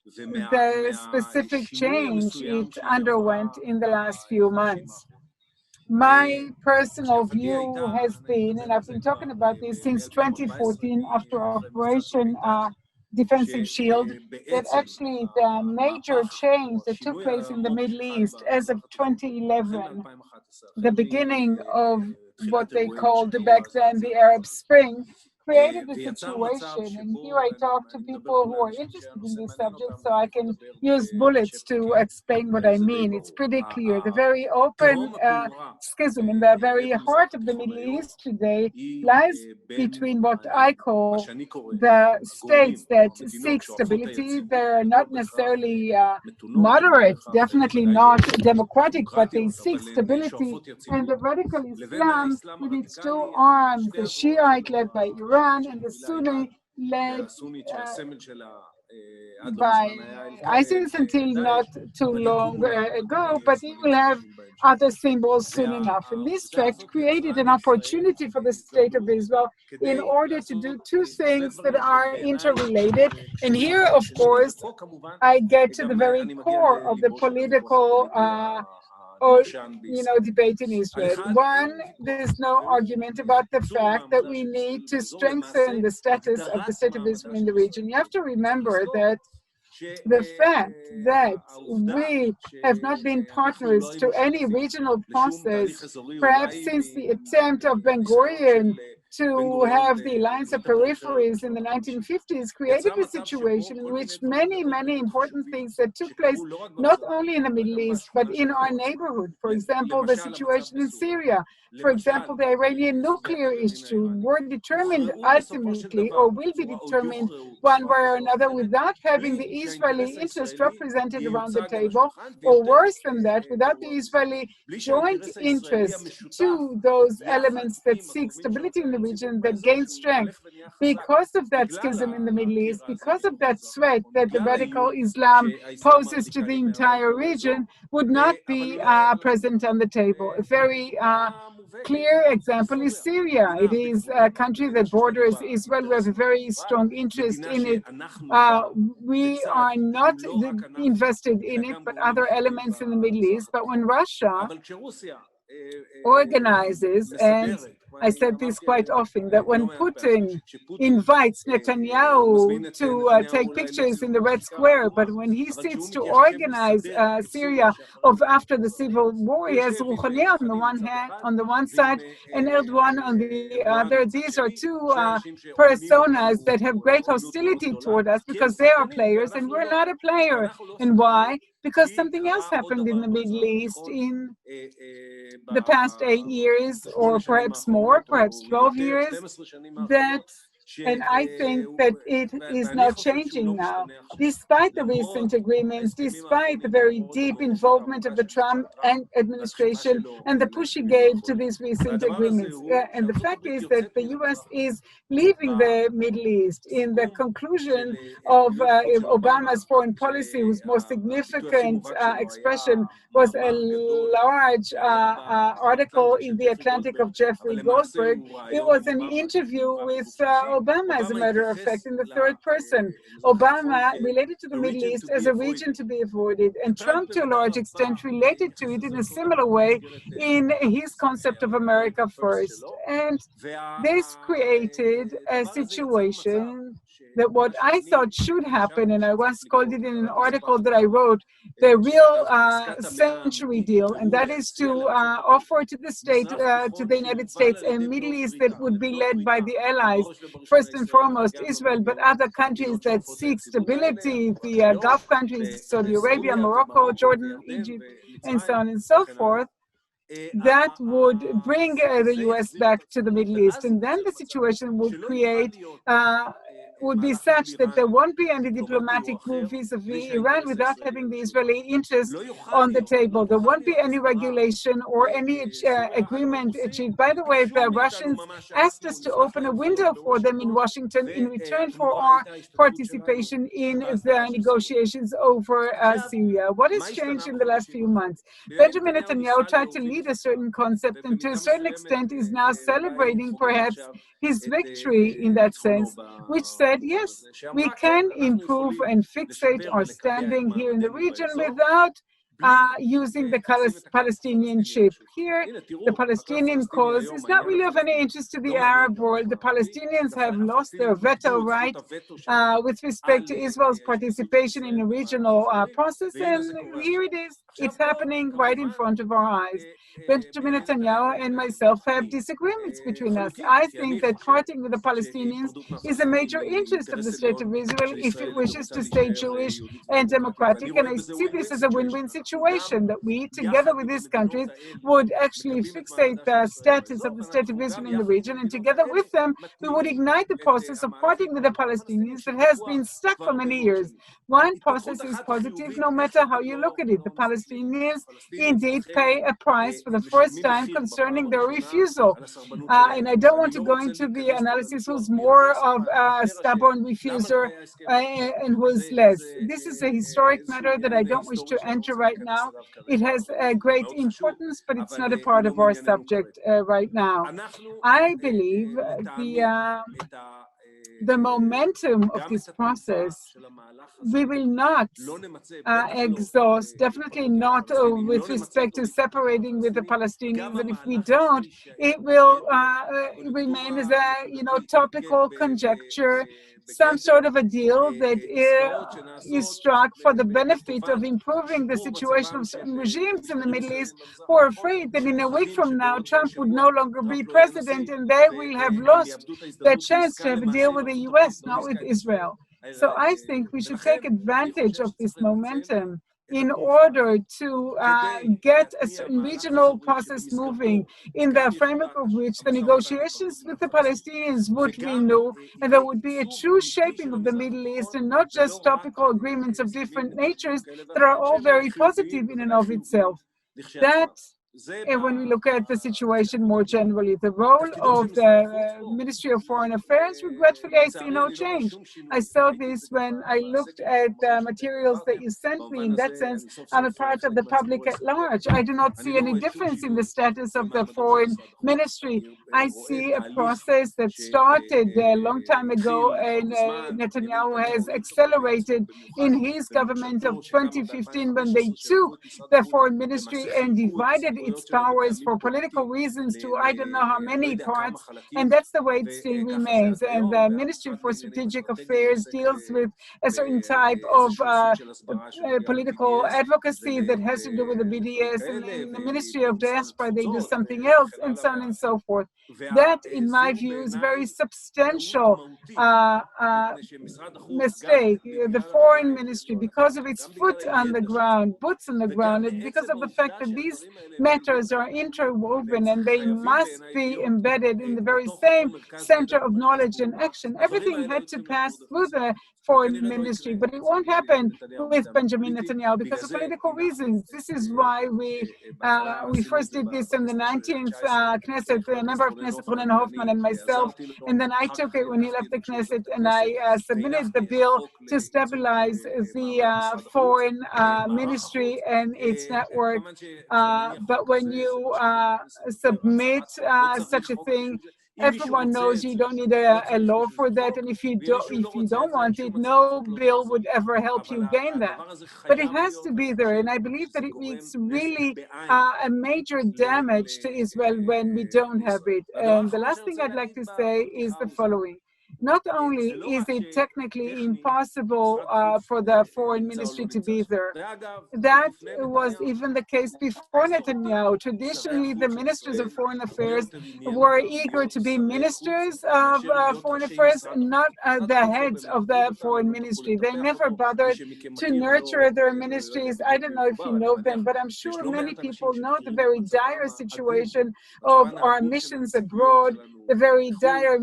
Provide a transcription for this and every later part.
the specific change it underwent in the last few months. My personal view has been, and I've been talking about this since 2014 after Operation Defensive Shield, that actually the major change that took place in the Middle East as of 2011, the beginning of what they called back then the Arab Spring, created a situation, and here I talk to people who are interested in this subject, so I can use bullets to explain what I mean. It's pretty clear. The very open schism in the very heart of the Middle East today lies between what I call the states that seek stability. They're not necessarily moderate, definitely not democratic, but they seek stability, and the radical Islam with its two arms, the Shiite led by Iran and the Sunni led by ISIS until not too long ago, but you will have other symbols soon enough. And this fact created an opportunity for the State of Israel in order to do two things that are interrelated. And here, of course, I get to the very core of the political debate in Israel. One, there's no argument about the fact that we need to strengthen the status of the State of Israel in the region. You have to remember that the fact that we have not been partners to any regional process, perhaps since the attempt of Ben Gurion to have the Alliance of Peripheries in the 1950s, created a situation in which many, many important things that took place not only in the Middle East, but in our neighborhood. For example, the situation in Syria, for example, the Iranian nuclear issue, were determined ultimately, or will be determined one way or another, without having the Israeli interest represented around the table, or worse than that, without the Israeli joint interest to those elements that seek stability in the region, that gain strength. Because of that schism in the Middle East, because of that threat that the radical Islam poses to the entire region, would not be present on the table. A very clear example is Syria. It is a country that borders Israel. We have a very strong interest in it. We are not invested in it, but other elements in the Middle East. But when Russia organizes, and I said this quite often, that when Putin invites Netanyahu to take pictures in the Red Square, but when he sits to organize Syria after the civil war, he has Rouhani on the one side and Erdogan on the other. These are two personas that have great hostility toward us because they are players and we're not a player. And why? Because something else happened in the Middle East in the past 8 years, or perhaps more, perhaps 12 years, and I think that it is not changing now. Despite the recent agreements, despite the very deep involvement of the Trump administration and the push he gave to these recent agreements. And the fact is that the U.S. is leaving the Middle East. In the conclusion of Obama's foreign policy, whose most significant expression was a large article in The Atlantic of Jeffrey Goldberg, it was an interview with Obama, as a matter of fact, in the third person. Obama related to the Middle East as a region to be avoided, and Trump, to a large extent, related to it in a similar way in his concept of America first. And this created a situation that what I thought should happen, and I once called it in an article that I wrote, the real century deal, and that is to offer to the United States, a Middle East that would be led by the allies, first and foremost Israel, but other countries that seek stability, the Gulf countries, Saudi Arabia, Morocco, Jordan, Egypt, and so on and so forth. That would bring the U.S. back to the Middle East, and then the situation would be such that there won't be any diplomatic move vis-a-vis Iran without having the Israeli interest on the table. There won't be any regulation or any agreement achieved. By the way, the Russians asked us to open a window for them in Washington in return for our participation in the negotiations over Syria. What has changed in the last few months? Benjamin Netanyahu tried to lead a certain concept, and to a certain extent is now celebrating perhaps his victory in that sense, which says said, yes, we can improve and fixate our standing here in the region without using the Palestinian chip. Here, the Palestinian cause is not really of any interest to the Arab world. The Palestinians have lost their veto right with respect to Israel's participation in a regional process, and here it is. It's happening right in front of our eyes. Benjamin Netanyahu and myself have disagreements between us. I think that parting with the Palestinians is a major interest of the State of Israel if it wishes to stay Jewish and democratic, and I see this as a win-win situation, that we, together with these countries, would actually fixate the status of the State of Israel in the region, and together with them, we would ignite the process of parting with the Palestinians that has been stuck for many years. One process is positive no matter how you look at it. The Palestinians indeed pay a price for the first time concerning their refusal. And I don't want to go into the analysis who's more of a stubborn refuser and who's less. This is a historic matter that I don't wish to enter right now. It has a great importance, but it's not a part of our subject right now. I believe the momentum of this process, we will not exhaust, definitely not with respect to separating with the Palestinians, and if we don't, it will remain as a topical conjecture, some sort of a deal that is struck for the benefit of improving the situation of certain regimes in the Middle East who are afraid that in a week from now, Trump would no longer be president and they will have lost their chance to have a deal with the US, not with Israel. So I think we should take advantage of this momentum in order to get a certain regional process moving, in the framework of which the negotiations with the Palestinians would renew, and there would be a true shaping of the Middle East, and not just topical agreements of different natures that are all very positive in and of itself. That, and when we look at the situation more generally, the role of the Ministry of Foreign Affairs, regretfully, I see no change. I saw this when I looked at the materials that you sent me. In that sense, I'm a part of the public at large. I do not see any difference in the status of the Foreign Ministry. I see a process that started a long time ago, and Netanyahu has accelerated in his government of 2015 when they took the Foreign Ministry and divided its powers for political reasons to I don't know how many parts, and that's the way it still remains. And the Ministry for Strategic Affairs deals with a certain type of political advocacy that has to do with the BDS, and in the Ministry of Diaspora they do something else, and so on and so forth. That, in my view, is a very substantial mistake. The Foreign Ministry, because of its foot on the ground, boots on the ground, and because of the fact that these matters are interwoven and they must be embedded in the very same center of knowledge and action. Everything had to pass through the Foreign Ministry, but it won't happen with Benjamin Netanyahu because of political reasons. This is why we first did this in the 19th Knesset, a member of Knesset, Ronen Hoffman, and myself, and then I took it when he left the Knesset, and I submitted the bill to stabilize the Foreign Ministry and its network. But when you submit such a thing, everyone knows you don't need a law for that, and if you don't want it, no bill would ever help you gain that. But it has to be there, and I believe that it makes really a major damage to Israel when we don't have it. And the last thing I'd like to say is the following. Not only is it technically impossible for the Foreign Ministry to be there, that was even the case before Netanyahu. Traditionally, the ministers of foreign affairs were eager to be ministers of foreign affairs, not the heads of the foreign ministry. They never bothered to nurture their ministries. I don't know if you know them, but I'm sure many people know the very dire situation of our missions abroad, the very dire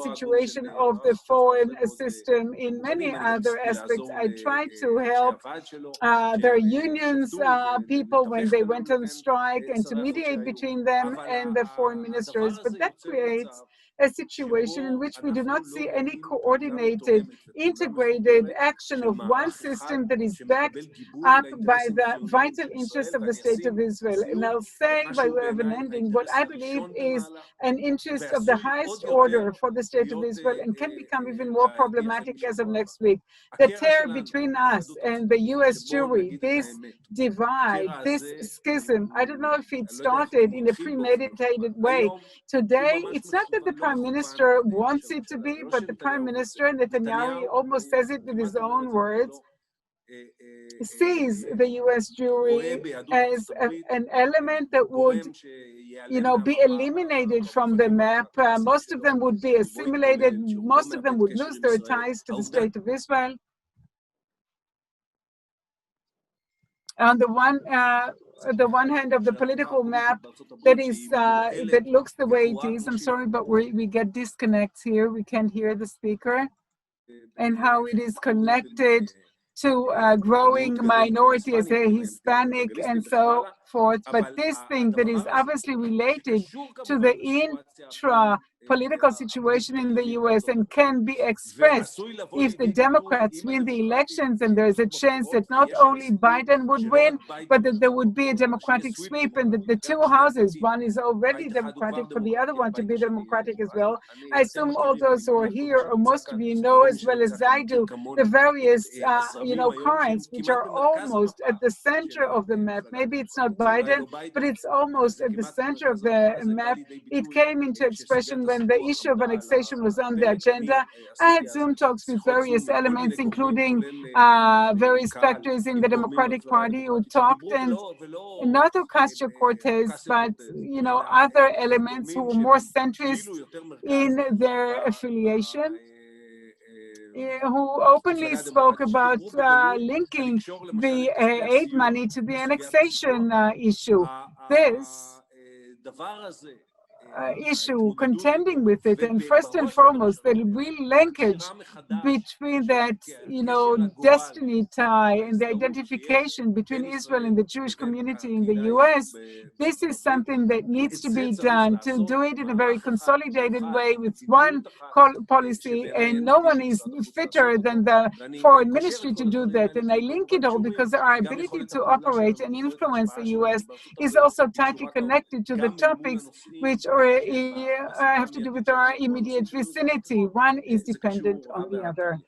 situation of the foreign system in many other aspects. I tried to help their unions people when they went on strike and to mediate between them and the foreign ministers, but that creates a situation in which we do not see any coordinated, integrated action of one system that is backed up by the vital interests of the State of Israel. And I'll say, by way of an ending, what I believe is an interest of the highest order for the State of Israel and can become even more problematic as of next week. The tear between us and the US Jewry, this divide, this schism, I don't know if it started in a premeditated way. Today, it's not that the Prime Minister wants it to be, but the Prime Minister, Netanyahu, almost says it with his own words, sees the US Jewry as an element that would, be eliminated from the map. Most of them would be assimilated. Most of them would lose their ties to the State of Israel. On the one hand of the political map that looks the way it is. I'm sorry, but we get disconnects here. We can't hear the speaker, and how it is connected to a growing minority as a Hispanic and so forth. But this thing that is obviously related to the intra-political situation in the US and can be expressed if the Democrats win the elections, and there's a chance that not only Biden would win, but that there would be a Democratic sweep, and that the two houses, one is already Democratic, for the other one to be Democratic as well. I assume all those who are here, or most of you know as well as I do, the various currents which are almost at the center of the map. Maybe it's not Biden, but it's almost at the center of the map. It came into expression when the issue of annexation was on the agenda. I had Zoom talks with various elements, including various factors in the Democratic Party who talked, and not Ocasio-Cortez, but other elements who were more centrist in their affiliation, who openly spoke about linking the aid money to the annexation issue. This issue, contending with it, and first and foremost, the real linkage between that, destiny tie and the identification between Israel and the Jewish community in the US, this is something that needs to be done, to do it in a very consolidated way with one policy, and no one is fitter than the foreign ministry to do that. And I link it all because our ability to operate and influence the US is also tightly connected to the topics which have to do with our immediate vicinity. One is dependent on the other.